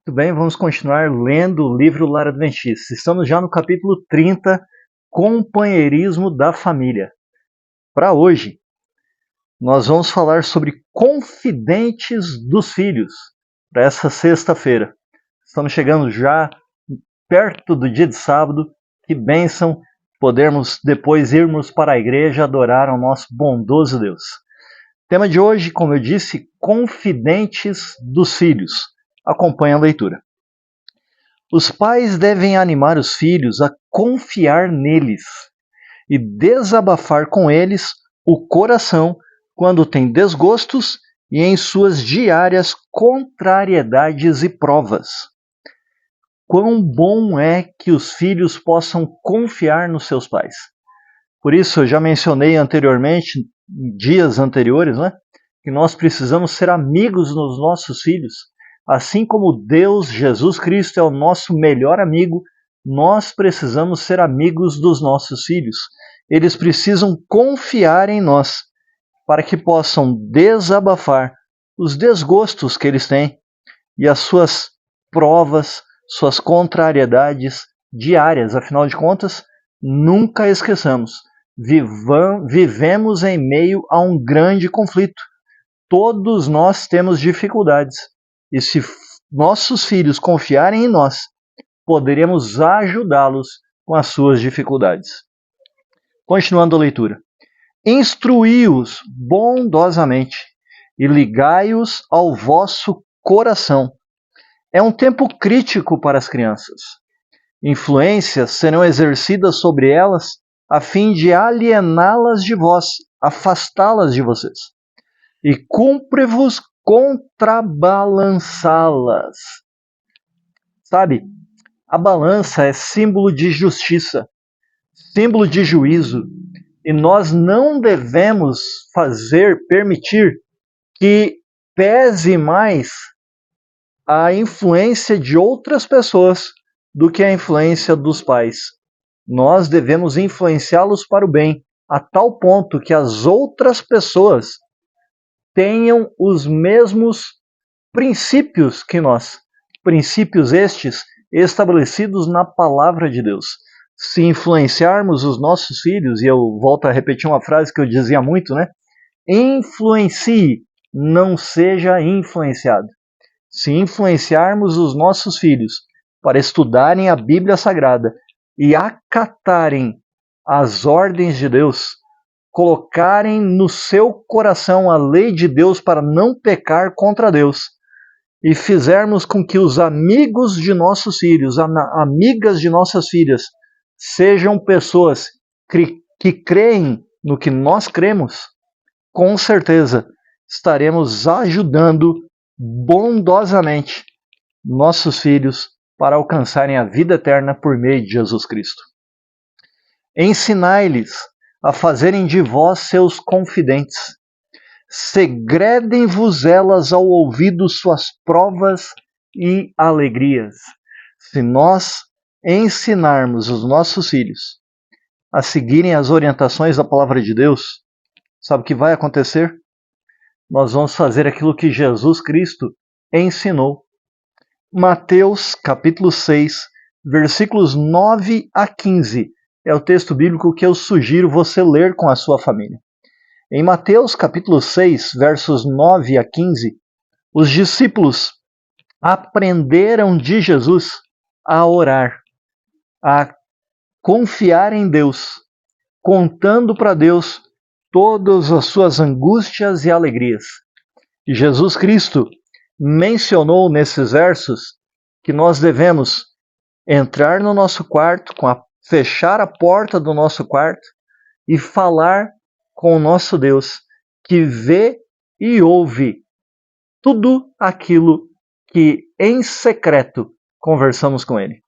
Muito bem, vamos continuar lendo o livro Lar Adventista. Estamos já no capítulo 30, Companheirismo da Família. Para hoje, nós vamos falar sobre confidentes dos filhos, para essa sexta-feira. Estamos chegando já perto do dia de sábado. Que bênção podermos depois irmos para a igreja adorar ao nosso bondoso Deus. O tema de hoje, como eu disse, confidentes dos filhos. Acompanhe a leitura. Os pais devem animar os filhos a confiar neles e desabafar com eles o coração quando tem desgostos e em suas diárias contrariedades e provas. Quão bom é que os filhos possam confiar nos seus pais. Por isso, eu já mencionei anteriormente, em dias anteriores, que nós precisamos ser amigos dos nossos filhos. Assim como Deus, Jesus Cristo, é o nosso melhor amigo, nós precisamos ser amigos dos nossos filhos. Eles precisam confiar em nós para que possam desabafar os desgostos que eles têm e as suas provas, suas contrariedades diárias. Afinal de contas, nunca esqueçamos, vivemos em meio a um grande conflito. Todos nós temos dificuldades. E se nossos filhos confiarem em nós, poderemos ajudá-los com as suas dificuldades. Continuando a leitura. Instruí-os bondosamente e ligai-os ao vosso coração. É um tempo crítico para as crianças. Influências serão exercidas sobre elas a fim de aliená-las de vós, afastá-las de vocês. E cumpre-vos contrabalançá-las. Sabe, a balança é símbolo de justiça, símbolo de juízo, e nós não devemos permitir que pese mais a influência de outras pessoas do que a influência dos pais. Nós devemos influenciá-los para o bem, a tal ponto que as outras pessoas tenham os mesmos princípios que nós. Princípios estes estabelecidos na palavra de Deus. Se influenciarmos os nossos filhos, e eu volto a repetir uma frase que eu dizia muito, influencie, não seja influenciado. Se influenciarmos os nossos filhos para estudarem a Bíblia Sagrada e acatarem as ordens de Deus, colocarem no seu coração a lei de Deus para não pecar contra Deus, e fizermos com que os amigos de nossos filhos, amigas de nossas filhas, sejam pessoas que creem no que nós cremos, com certeza estaremos ajudando bondosamente nossos filhos para alcançarem a vida eterna por meio de Jesus Cristo. Ensinai-lhes a fazerem de vós seus confidentes. Segredem-vos elas ao ouvido suas provas e alegrias. Se nós ensinarmos os nossos filhos a seguirem as orientações da palavra de Deus, sabe o que vai acontecer? Nós vamos fazer aquilo que Jesus Cristo ensinou. Mateus capítulo 6, versículos 9 a 15. É o texto bíblico que eu sugiro você ler com a sua família. Em Mateus capítulo 6, versos 9 a 15, os discípulos aprenderam de Jesus a orar, a confiar em Deus, contando para Deus todas as suas angústias e alegrias. E Jesus Cristo mencionou nesses versos que nós devemos entrar no nosso quarto, fechar a porta do nosso quarto e falar com o nosso Deus, que vê e ouve tudo aquilo que em secreto conversamos com Ele.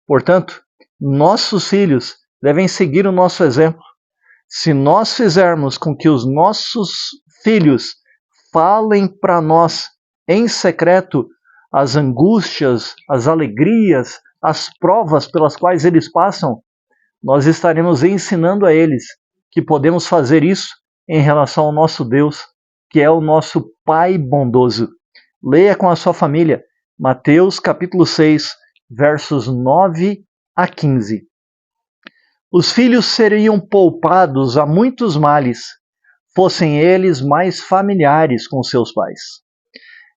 Portanto, nossos filhos devem seguir o nosso exemplo. Se nós fizermos com que os nossos filhos falem para nós em secreto as angústias, as alegrias, as provas pelas quais eles passam, nós estaremos ensinando a eles que podemos fazer isso em relação ao nosso Deus, que é o nosso Pai bondoso. Leia com a sua família Mateus capítulo 6, versos 9 a 15. Os filhos seriam poupados a muitos males, fossem eles mais familiares com seus pais.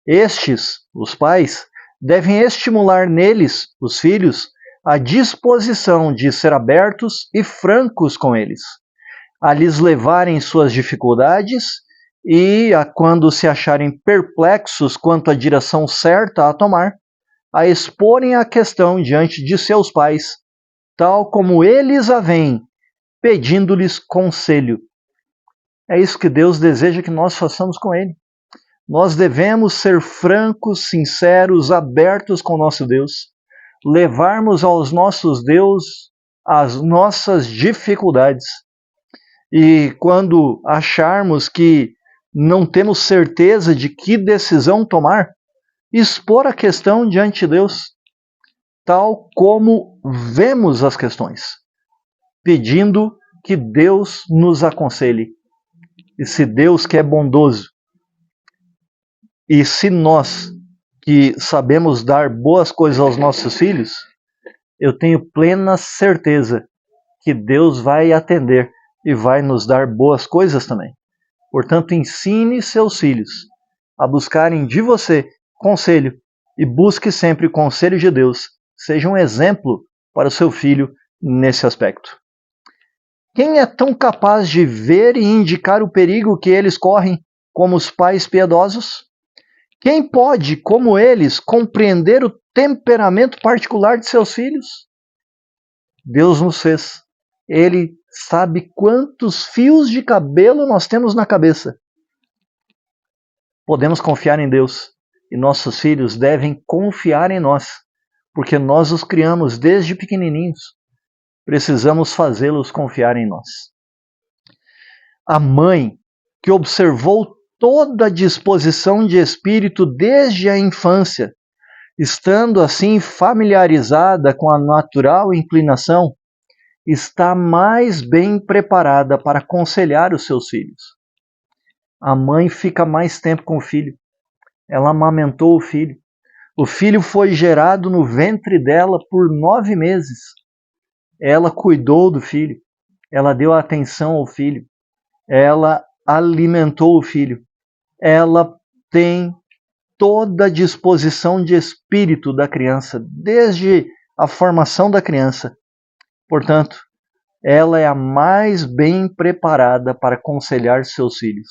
Estes, os pais, devem estimular neles, os filhos, a disposição de ser abertos e francos com eles, a lhes levarem suas dificuldades e, quando se acharem perplexos quanto à direção certa a tomar, a exporem a questão diante de seus pais, tal como eles a veem, pedindo-lhes conselho. É isso que Deus deseja que nós façamos com Ele. Nós devemos ser francos, sinceros, abertos com o nosso Deus, levarmos aos nossos Deus as nossas dificuldades. E quando acharmos que não temos certeza de que decisão tomar, expor a questão diante de Deus, tal como vemos as questões, pedindo que Deus nos aconselhe. E se Deus que é bondoso, e se nós que sabemos dar boas coisas aos nossos filhos, eu tenho plena certeza que Deus vai atender e vai nos dar boas coisas também. Portanto, ensine seus filhos a buscarem de você conselho e busque sempre o conselho de Deus. Seja um exemplo para o seu filho nesse aspecto. Quem é tão capaz de ver e indicar o perigo que eles correm como os pais piedosos? Quem pode, como eles, compreender o temperamento particular de seus filhos? Deus nos fez. Ele sabe quantos fios de cabelo nós temos na cabeça. Podemos confiar em Deus e nossos filhos devem confiar em nós, porque nós os criamos desde pequenininhos. Precisamos fazê-los confiar em nós. A mãe que observou toda a disposição de espírito desde a infância, estando assim familiarizada com a natural inclinação, está mais bem preparada para aconselhar os seus filhos. A mãe fica mais tempo com o filho. Ela amamentou o filho. O filho foi gerado no ventre dela por 9 meses. Ela cuidou do filho. Ela deu atenção ao filho. Ela alimentou o filho. Ela tem toda a disposição de espírito da criança, desde a formação da criança. Portanto, ela é a mais bem preparada para aconselhar seus filhos.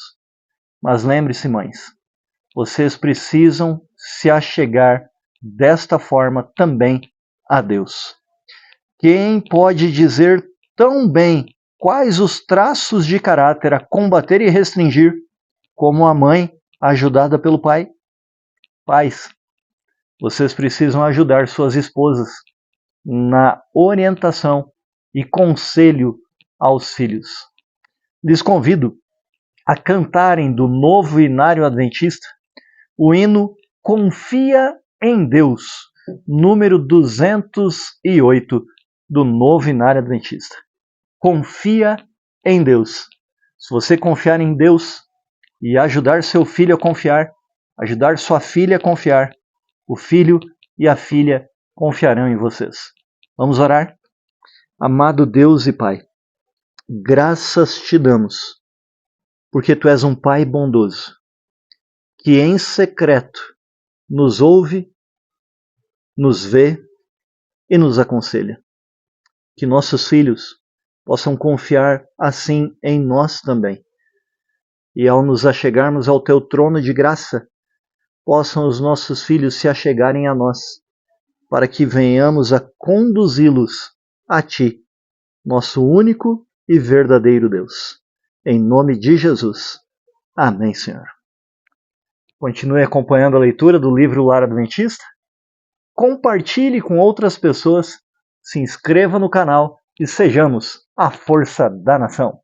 Mas lembre-se, mães, vocês precisam se achegar desta forma também a Deus. Quem pode dizer tão bem quais os traços de caráter a combater e restringir, como a mãe ajudada pelo pai? Pais, vocês precisam ajudar suas esposas na orientação e conselho aos filhos. Lhes convido a cantarem do Novo Inário Adventista o hino Confia em Deus, número 208 do Novo Inário Adventista. Confia em Deus. Se você confiar em Deus e ajudar seu filho a confiar, ajudar sua filha a confiar, o filho e a filha confiarão em vocês. Vamos orar? Amado Deus e Pai, graças te damos, porque Tu és um Pai bondoso, que em secreto nos ouve, nos vê e nos aconselha. Que nossos filhos possam confiar assim em nós também. E ao nos achegarmos ao Teu trono de graça, possam os nossos filhos se achegarem a nós, para que venhamos a conduzi-los a Ti, nosso único e verdadeiro Deus. Em nome de Jesus. Amém, Senhor. Continue acompanhando a leitura do livro Lar Adventista. Compartilhe com outras pessoas, se inscreva no canal e sejamos a força da nação.